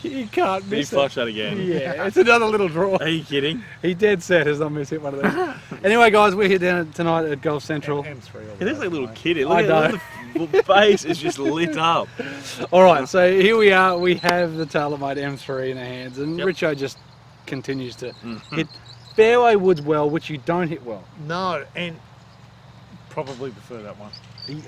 You can't miss Did he flush that again? Yeah, it's another little draw. Are you kidding? He dead set has not missed hit one of these. Anyway, guys, we're here down tonight at Golf Central. M3. He looks like a little kid. Look I at know. the face is just lit up. All right, so here we are. We have the TAYLORMADE M3 in our hands, and Yep. Richo just continues to hit fairway woods well, which you don't hit well. No, and probably prefer that one.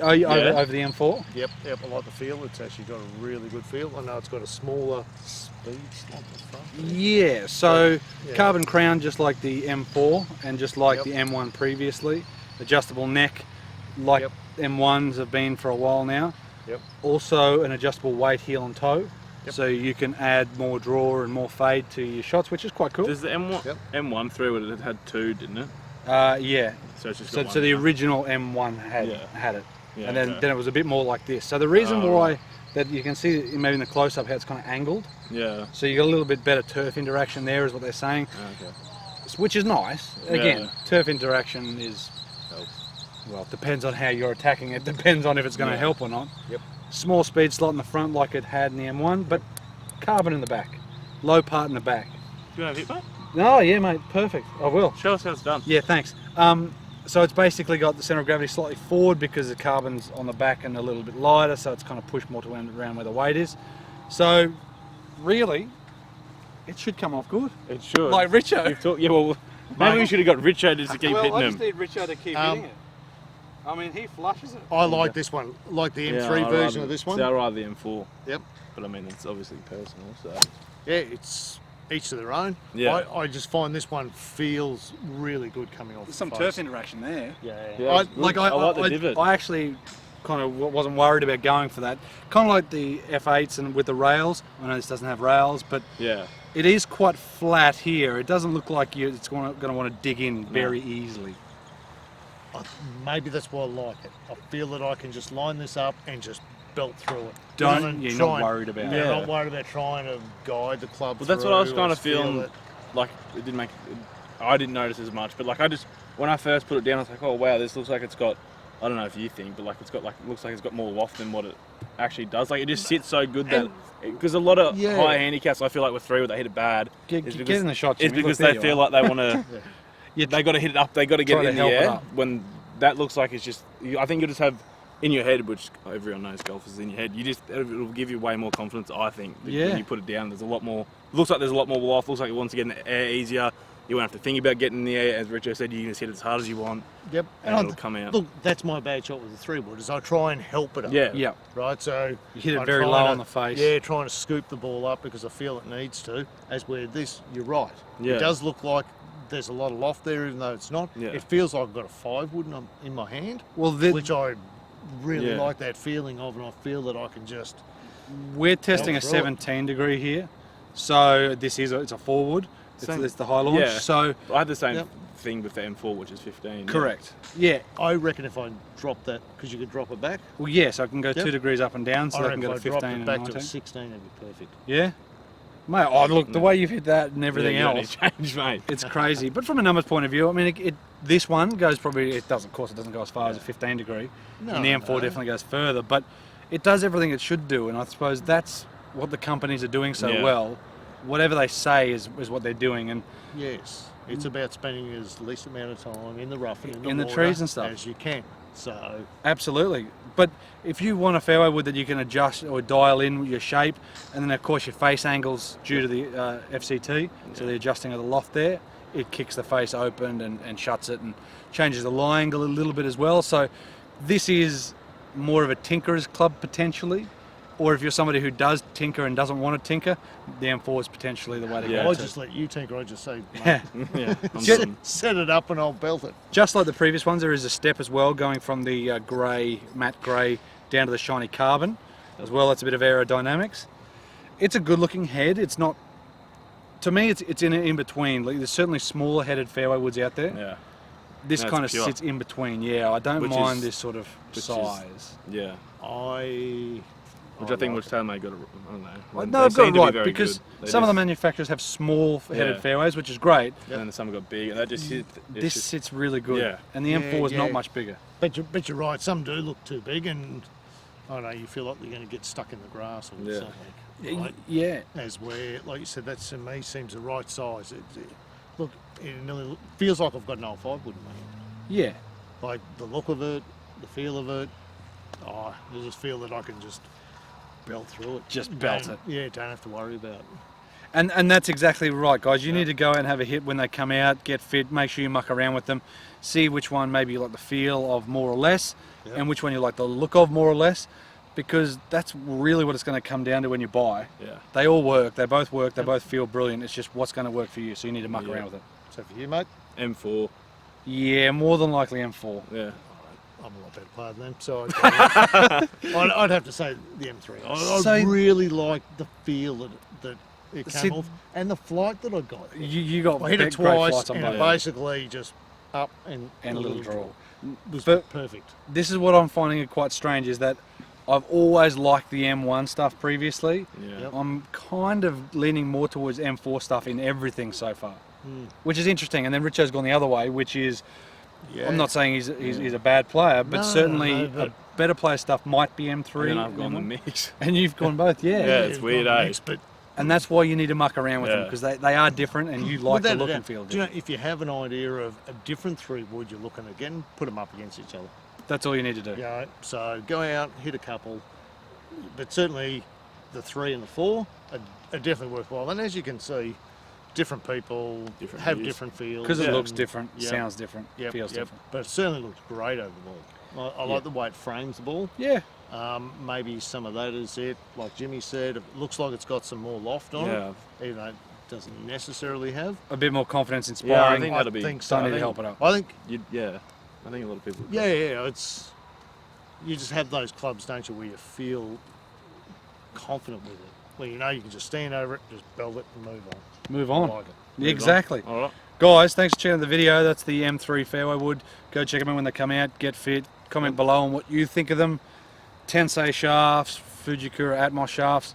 Over the M4? Yep, I like the feel. It's actually got a really good feel. I know it's got a smaller speed slot in the front. Yeah, so Yeah. carbon crown just like the M4 and just like Yep. the M1 previously. Adjustable neck like Yep. M1s have been for a while now. Yep. Also an adjustable weight, heel and toe. Yep. So you can add more draw and more fade to your shots, which is quite cool. Does the M1 Yep. M1 through it had two, didn't it? Yeah. So it's just So, got so the one. original M1 had it. Yeah, And then, okay. then it was a bit more like this. So the reason why that you can see maybe in the close-up how it's kind of angled. Yeah. So you got a little bit better turf interaction there is what they're saying. Okay. Which is nice. Again, Yeah. turf interaction is, well, it depends on how you're attacking it. Depends on if it's going to help or not. Yep. Small speed slot in the front like it had in the M1, but carbon in the back. Low part in the back. Do you want to hit, mate? No, yeah, mate, perfect. I will. Show us how it's done. Yeah, thanks. So it's basically got the centre of gravity slightly forward because the carbon's on the back and a little bit lighter, so it's kind of pushed more to around where the weight is. So, really, it should come off good. It should. Like Richo. You've talked, yeah, well, maybe we should have got Richo just to keep hitting him. need Richo to keep hitting it. I mean, he flushes it. I like this one, like the M3 version of this one. See, I rather the M4. Yep. But I mean, it's obviously personal, so. Yeah, it's each to their own. Yeah. I just find this one feels really good coming off. There's some the turf face. interaction there. Yeah. Yeah, I it's good. like I like the divot. I actually kind of wasn't worried about going for that. Kind of like the F8s and with the rails. I know this doesn't have rails, but Yeah. it is quite flat here. It doesn't look like it's going to want to dig in very easily. Maybe that's why I like it. I feel that I can just line this up and just belt through it. You're not worried about Yeah, it. not worried about trying to guide the club. Well, that's what I was through kind or of feeling. it. Like, it didn't make. I didn't notice as much, but like when I first put it down, I was like, oh wow, this looks like it's got. I don't know if you think, but like it's got looks like it's got more loft than what it actually does. Like it just sits so good that because a lot of high handicaps, I feel like with three where they hit it bad, Get in the shot. it's Jimmy. because Look, they there feel you are. like they want to. They got to hit it up. They got to get Try it to in the help it air. up. When that looks like it's just. I think you just have in your head, which everyone knows golf is in your head. It'll give you way more confidence. I think when you put it down. There's a lot more. Looks like there's a lot more loft. Looks like it wants to get in the air easier. You won't have to think about getting in the air. As Richo said, you can just hit it as hard as you want. Yep. And it'll come out. Look, that's my bad shot with the 3-wood, is I try and help it up. Yeah. Yeah. Right, so You hit it I'm very trying low to- on the face. Yeah, trying to scoop the ball up because I feel it needs to. As where this, you're right. Yeah. It does look like there's a lot of loft there, even though it's not. Yeah. It feels like I've got a 5-wood in my hand, Well, which I really Yeah. like that feeling of, and I feel that I can just. we're testing a through it. 17 degree here, so it's a 4-wood. It's the high launch. Yeah. So I had the same Yep. thing with the M4, which is 15. correct. Yeah. I reckon if I drop that, because you could drop it back. Well, yes, I can go Yep. 2 degrees up and down, so I can reckon go to if I dropped 15 it and back 19. to a 16, that'd be perfect. Yeah. Mate, oh look, the way you've hit that and everything else, change, mate. it's crazy. But from a numbers point of view, I mean, this one goes probably, of course, it doesn't go as far as a 15 degree. No, and the M4 definitely goes further, but it does everything it should do, and I suppose that's what the companies are doing so well. Whatever they say is what they're doing, and Yes, it's about spending as least amount of time in the rough and In the water trees and stuff. as you can. So absolutely. But if you want a fairway wood that you can adjust or dial in your shape, and then of course your face angles due to the FCT, so the adjusting of the loft there, it kicks the face open and shuts it and changes the lie angle a little bit as well. So this is more of a tinkerer's club potentially, or if you're somebody who does tinker and doesn't want to tinker, the M4 is potentially the way to go. I'll too. just let you tinker. I just say, Yeah. Yeah. set it up and I'll belt it. Just like the previous ones, there is a step as well going from the grey, matte grey, down to the shiny carbon as well. That's a bit of aerodynamics. It's a good looking head. It's not, to me, it's in between. Like, there's certainly smaller headed fairway woods out there. Yeah. This No, it's kind of pure. sits in between. Yeah, I don't Which mind is- this sort of which is- size. Yeah. Which I like think it. which TaylorMade got it. I don't know. Well, They no, I've got seem it to be right very because good. They some of the just- manufacturers have small headed Yeah. fairways, which is great. And then some have got big, and that just hit. This sits really good. Yeah. And the M4 is not much bigger. But you're right. Some do look too big, and I know you feel like you're going to get stuck in the grass or Yeah. something. Right? Yeah. As where, like you said, that to me seems the right size. Look, it nearly feels like I've got an old 5-wood in my hand. Yeah. Like the look of it, the feel of it. I just feel that I can just belt through it. Just belt Don't- it. Yeah, don't have to worry about it. And that's exactly right, guys. You need to go out and have a hit when they come out, get fit, make sure you muck around with them, see which one maybe you like the feel of more or less, Yep. and which one you like the look of more or less, because that's really what it's going to come down to when you buy. Yeah. They all work, they both work, they both feel brilliant. It's just what's going to work for you, so you need to muck Yeah. around with it. So for you, mate, M4. Yeah, more than likely M4. Yeah. I'm a lot better player than them, so I'd have to say the M3. I So- really like the feel that it See- came off, and the flight that I got. You got I hit it great twice, flights on and both. it basically just up and a little draw. It was But- perfect. This is what I'm finding it quite strange, is that I've always liked the M1 stuff previously. Yeah. Yep. I'm kind of leaning more towards M4 stuff in everything so far, which is interesting. And then Richo's gone the other way, which is, Yeah. I'm not saying he's a bad player, but No, certainly no, but- a better player stuff might be And M3. then I've gone the M1. mix. And you've gone both, yeah. Yeah, it's you've weird, got eh? mix, but And that's why you need to muck around with them, Yeah. because they are different and you like the without a look doubt, and feel do you know, different. if you have an idea of a different 3-wood you're looking at getting, put them up against each other. That's all you need to do. You know, so go out, hit a couple, but certainly the 3 and the 4 are definitely worthwhile. And as you can see, different people Different have views. different feels. Because it Yeah. looks different, Yep. sounds different, Yep, feels yep. different. But it certainly looks great over the ball. I like the way it frames the ball. Yeah. Maybe some of that is it. Like Jimmy said, it looks like it's got some more loft on Yeah. it, even though it doesn't necessarily have. A bit more confidence, Yeah, I inspiring. think I that'll be. think so. Don't need I to think- help it up. I think, Yeah. I think a lot of people. yeah, it's, you just have those clubs, don't you, where you feel confident with it. Where you know you can just stand over it, just belt it and move on. Move I on. like it. Yeah, exactly. All right. Guys, thanks for checking out the video. That's the M3 Fairway Wood. Go check them out when they come out. Get fit. Comment below on what you think of them. Tensei shafts, Fujikura Atmos shafts.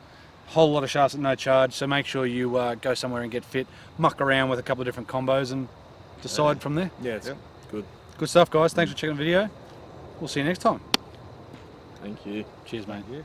Whole lot of shafts at no charge. So make sure you go somewhere and get fit. Muck around with a couple of different combos and decide from there. Yeah, it's Yep. good. Good stuff, guys. Thanks for checking the video. We'll see you next time. Thank you. Cheers, mate. Yeah.